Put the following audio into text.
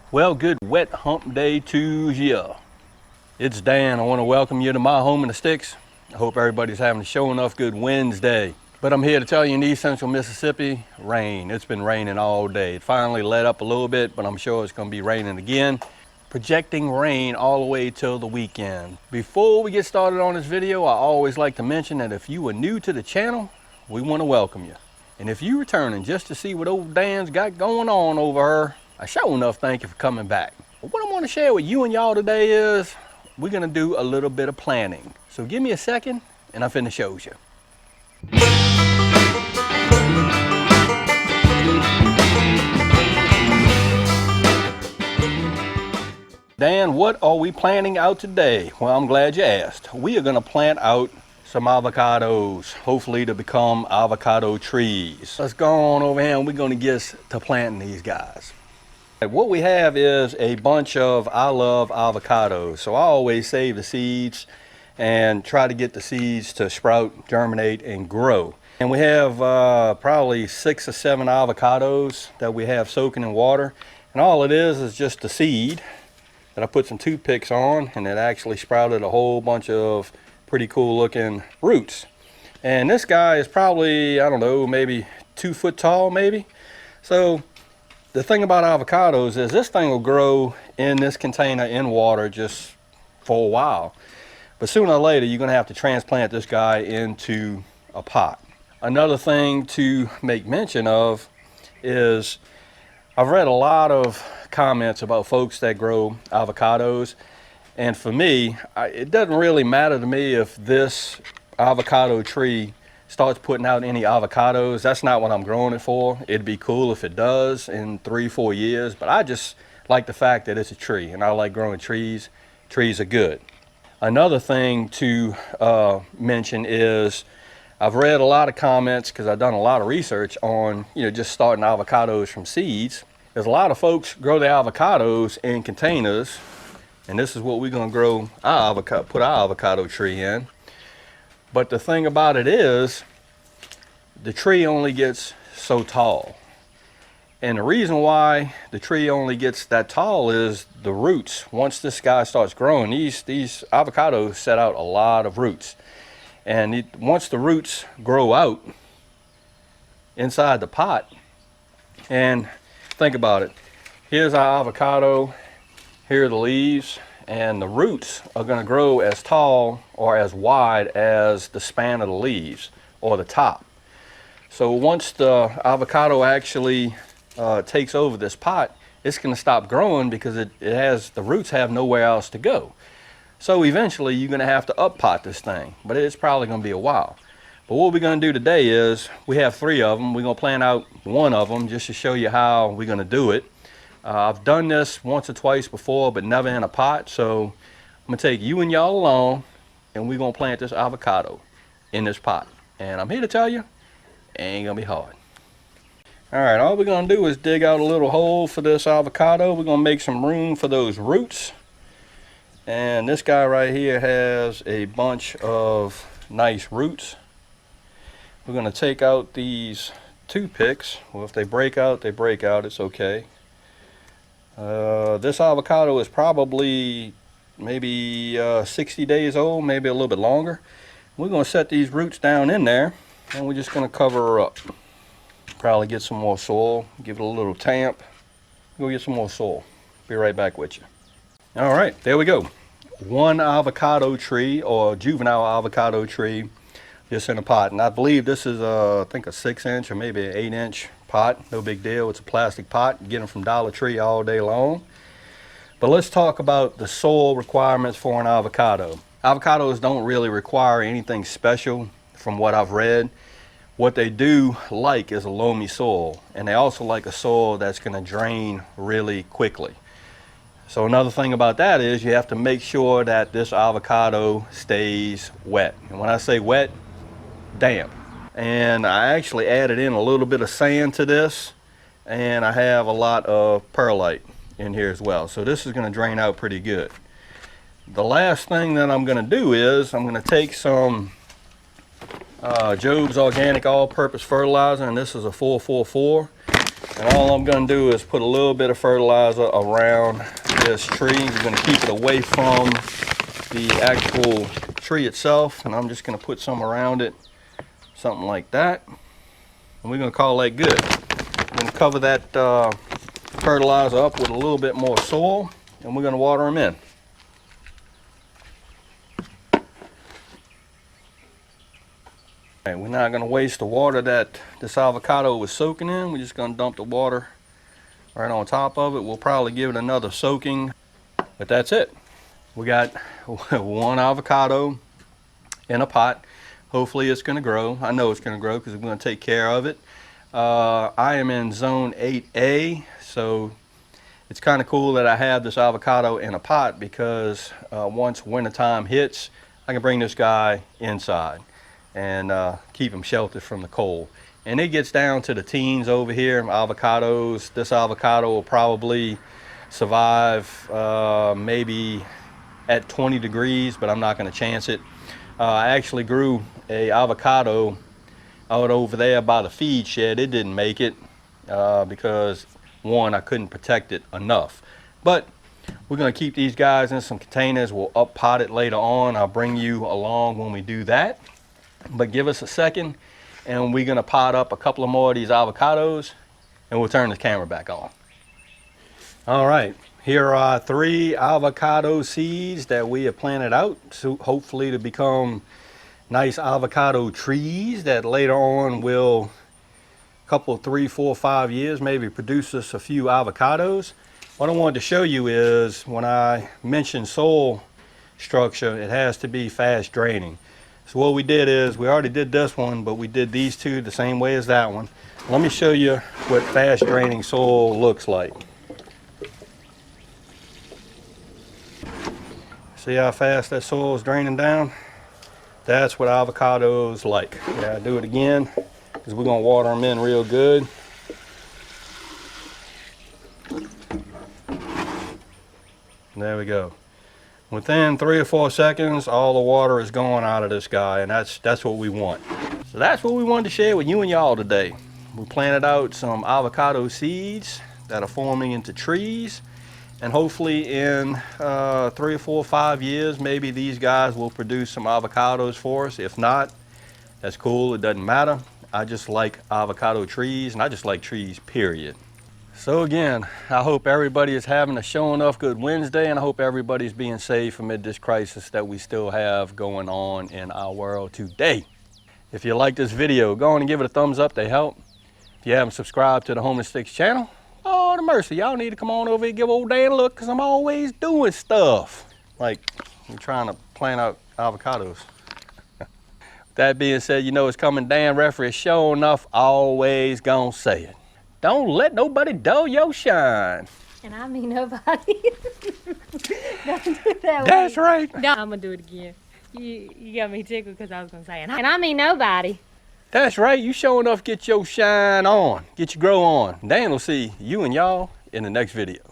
Well, good wet hump day to you. It's Dan. I want to welcome you to my home in the sticks. I hope everybody's having a show enough good Wednesday. But I'm here to tell you in East Central Mississippi, rain. It's been raining all day. It finally let up a little bit, but I'm sure it's going to be raining again. Projecting rain all the way till the weekend. Before we get started on this video, I always like to mention that if you are new to the channel, we want to welcome you. And if you're returning just to see what old Dan's got going on over her, I sure enough thank you for coming back. But what I want to share with you and y'all today is we're going to do a little bit of planning. So give me a second and I'm finna show you. Dan, what are we planting out today? Well, I'm glad you asked. We are going to plant out some avocados, hopefully to become avocado trees. Let's go on over here and we're going to get to planting these guys. What we have is a bunch of I love avocados. So I always save the seeds and try to get the seeds to sprout, germinate, and grow. And we have probably 6 or 7 avocados that we have soaking in water. And all it is just the seed that I put some toothpicks on, and it actually sprouted a whole bunch of pretty cool looking roots. And this guy is probably, I don't know, maybe 2 foot tall maybe. So the thing about avocados is this thing will grow in this container in water just for a while. But sooner or later, you're going to have to transplant this guy into a pot. Another thing to make mention of is I've read a lot of comments about folks that grow avocados. And for me, it doesn't really matter to me if this avocado tree starts putting out any avocados. That's not what I'm growing it for. It'd be cool if it does in 3-4 years, but I just like the fact that it's a tree, and I like growing trees. Trees are good. Another thing to mention is I've read a lot of comments because I've done a lot of research on just starting avocados from seeds. There's a lot of folks grow their avocados in containers, and this is what we're going to grow our avocado, put our avocado tree in. But the thing about it is, the tree only gets so tall. And the reason why the tree only gets that tall is the roots. Once this guy starts growing, these avocados set out a lot of roots. And once the roots grow out inside the pot, and think about it, here's our avocado, here are the leaves, and the roots are going to grow as tall or as wide as the span of the leaves or the top. So once the avocado actually takes over this pot, it's going to stop growing because the roots have nowhere else to go. So eventually you're going to have to up pot this thing, but it's probably going to be a while. But what we're going to do today is we have 3 of them. We're going to plant out 1 of them just to show you how we're going to do it. I've done this once or twice before, but never in a pot. So I'm going to take you and y'all along, and we're going to plant this avocado in this pot. And I'm here to tell you, it ain't going to be hard. All right, all we're going to do is dig out a little hole for this avocado. We're going to make some room for those roots. And this guy right here has a bunch of nice roots. We're going to take out these toothpicks. Well, if they break out, they break out. It's okay. This avocado is probably maybe 60 days old, maybe a little bit longer. We're going to set these roots down in there, and we're just going to cover her up. Probably get some more soil, give it a little tamp. Go get some more soil. Be right back with you. All right, there we go. 1 avocado tree, or juvenile avocado tree, just in a pot. And I believe this is I think a 6-inch or maybe an 8-inch pot. No big deal. It's a plastic pot. You get them from Dollar Tree all day long. But let's talk about the soil requirements for an avocado. Avocados don't really require anything special from what I've read. What they do like is a loamy soil, and they also like a soil that's going to drain really quickly. So another thing about that is you have to make sure that this avocado stays wet. And when I say wet, damp. And I actually added in a little bit of sand to this, and I have a lot of perlite in here as well. So this is going to drain out pretty good. The last thing that I'm going to do is I'm going to take some Job's Organic All-Purpose Fertilizer, and this is a 444. And all I'm gonna do is put a little bit of fertilizer around this tree. We're gonna keep it away from the actual tree itself. And I'm just gonna put some around it, something like that. And we're gonna call that good. We're gonna cover that fertilizer up with a little bit more soil, and we're gonna water them in. We're not going to waste the water that this avocado was soaking in. We're just going to dump the water right on top of it. We'll probably give it another soaking, but that's it. We got one avocado in a pot. Hopefully it's going to grow. I know it's going to grow because we're going to take care of it. I am in zone 8A, so it's kind of cool that I have this avocado in a pot because once wintertime hits, I can bring this guy inside and keep them sheltered from the cold. And it gets down to the teens over here, avocados. This avocado will probably survive maybe at 20 degrees, but I'm not gonna chance it. I actually grew a avocado out over there by the feed shed. It didn't make it because one, I couldn't protect it enough. But we're gonna keep these guys in some containers. We'll up pot it later on. I'll bring you along when we do that. But give us a second and we're gonna pot up a couple of more of these avocados and we'll turn the camera back on. All right, here are 3 avocado seeds that we have planted out, so hopefully to become nice avocado trees that later on will, couple, 3, 4, 5 years, maybe produce us a few avocados. What I wanted to show you is when I mentioned soil structure, it has to be fast draining. So what we did is, we already did this one, but we did these 2 the same way as that one. Let me show you what fast draining soil looks like. See how fast that soil is draining down? That's what avocados like. Yeah, I'll do it again, because we're gonna water them in real good. There we go. Within 3 or 4 seconds, all the water is going out of this guy, and that's what we want. So that's what we wanted to share with you and y'all today. We planted out some avocado seeds that are forming into trees, and hopefully in 3 or 4 or 5 years, maybe these guys will produce some avocados for us. If not, that's cool, it doesn't matter. I just like avocado trees, and I just like trees, period. So again, I hope everybody is having a show enough good Wednesday, and I hope everybody's being safe amid this crisis that we still have going on in our world today. If you like this video, go on and give it a thumbs up, they help. If you haven't subscribed to the Home and Sticks channel, oh, the mercy, y'all need to come on over and give old Dan a look, because I'm always doing stuff. Like, I'm trying to plant out avocados. That being said, you know it's coming. Dan Referee, sure enough, always gonna say it. Don't let nobody dull your shine. And I mean nobody. Don't do that. That's right. No, I'm gonna do it again. You got me tickled because I was gonna say it. And I mean nobody. That's right. You sure enough get your shine on. Get your grow on. Dan will see you and y'all in the next video.